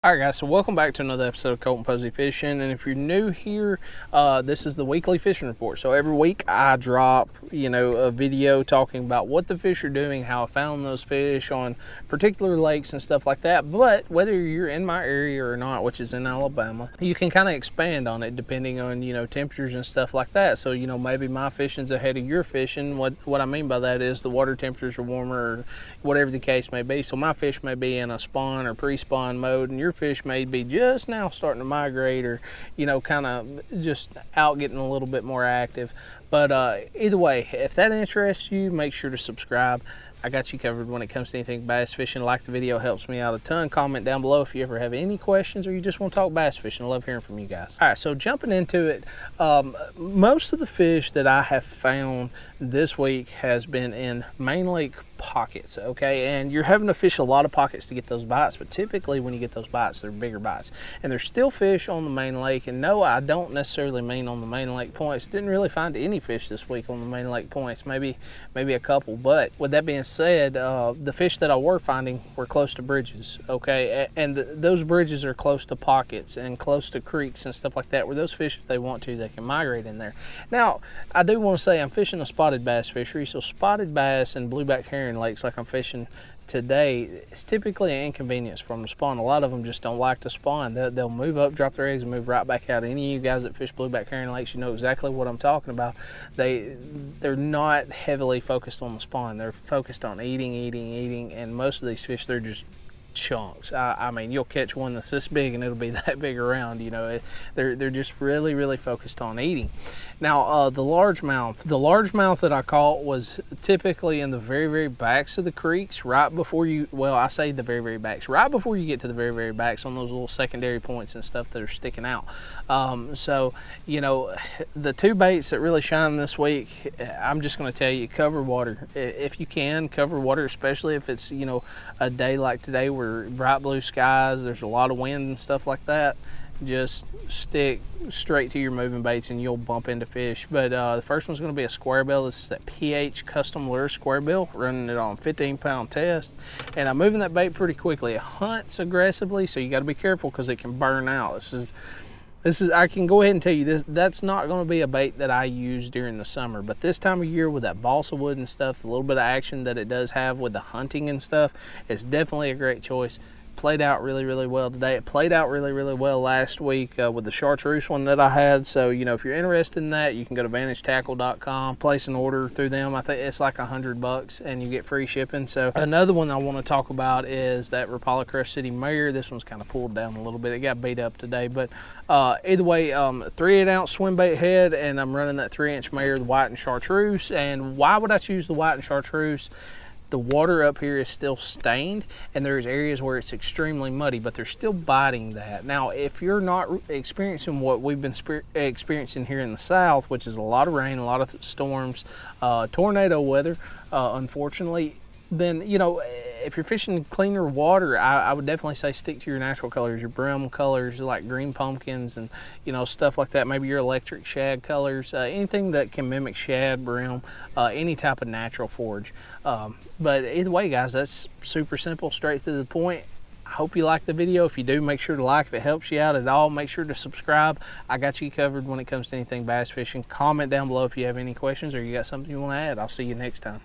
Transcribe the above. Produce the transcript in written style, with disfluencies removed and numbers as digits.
Alright guys, so welcome back to another episode of Colton Posey Fishing, and if you're new here, this is the weekly fishing report. So every week I drop, a video talking about what the fish are doing, how I found those fish on particular lakes and stuff like that. But whether you're in my area or not, which is in Alabama, you can kind of expand on it depending on, temperatures and stuff like that. So, maybe my fishing's ahead of your fishing. What I mean by that is the water temperatures are warmer or whatever the case may be. So my fish may be in a spawn or pre-spawn mode, and your fish may be just now starting to migrate or kind of just out getting a little bit more active. But either way, if that interests you, make sure to subscribe. I got you covered when it comes to anything bass fishing. Like the video, helps me out a ton. Comment down below if you ever have any questions or you just want to talk bass fishing. I love hearing from you guys. All right, so jumping into it, most of the fish that I have found this week has been in main lake pockets, okay? And you're having to fish a lot of pockets to get those bites, but typically when you get those bites, they're bigger bites. And there's still fish on the main lake, and no, I don't necessarily mean on the main lake points. Didn't really find any fish this week on the main lake points, maybe a couple. But with that being said, the fish that I were finding were close to bridges, okay? And those bridges are close to pockets and close to creeks and stuff like that, where those fish, if they want to, they can migrate in there. Now, I do want to say I'm fishing a spotted bass fishery, so spotted bass and blueback herring lakes like I'm fishing today, it's typically an inconvenience for them to spawn. A lot of them just don't like to spawn. They'll move up, drop their eggs, and move right back out. Any of you guys that fish blueback herring lakes, you know exactly what I'm talking about. They're not heavily focused on the spawn. They're focused on eating, and most of these fish, they're just chunks. I mean, you'll catch one that's this big and it'll be that big around. They're just really focused on eating. Now the largemouth that I caught was typically in the very backs of the creeks, right before you, well, I say the very backs, right before you get to the very backs, on those little secondary points and stuff that are sticking out. So the two baits that really shine this week, I'm just going to tell you, cover water. If you can, cover water, especially if it's a day like today where bright blue skies, there's a lot of wind and stuff like that. Just stick straight to your moving baits and you'll bump into fish. But the first one's going to be a square bill. This is that PH custom lure square bill, running it on 15-pound test, and I'm moving that bait pretty quickly. It hunts aggressively, so you got to be careful because it can burn out. This is I can go ahead and tell you this, that's not going to be a bait that I use during the summer, but this time of year with that balsa wood and stuff, the little bit of action that it does have with the hunting and stuff, it's definitely a great choice. Played out really well today. It played out really well last week with the chartreuse one that I had. So if you're interested in that, you can go to vantagetackle.com, place an order through them. I think it's like $100 and you get free shipping. So another one I want to talk about is that Rapala Crush City Mare. This one's kind of pulled down a little bit. It got beat up today, but either way, 3/8 ounce swim bait head, and I'm running that 3-inch Mare, the white and chartreuse. And why would I choose the white and chartreuse? The water up here is still stained, and there's areas where it's extremely muddy, but they're still biting that. Now, if you're not experiencing what we've been experiencing here in the south, which is a lot of rain, a lot of storms, tornado weather, unfortunately, then if you're fishing cleaner water, I would definitely say stick to your natural colors, your brim colors like green pumpkins and stuff like that. Maybe your electric shad colors, anything that can mimic shad, brim, any type of natural forage. But either way, guys, that's super simple, straight to the point. I hope you like the video. If you do, make sure to like. If it helps you out at all, make sure to subscribe. I got you covered when it comes to anything bass fishing. Comment down below if you have any questions or you got something you want to add. I'll see you next time.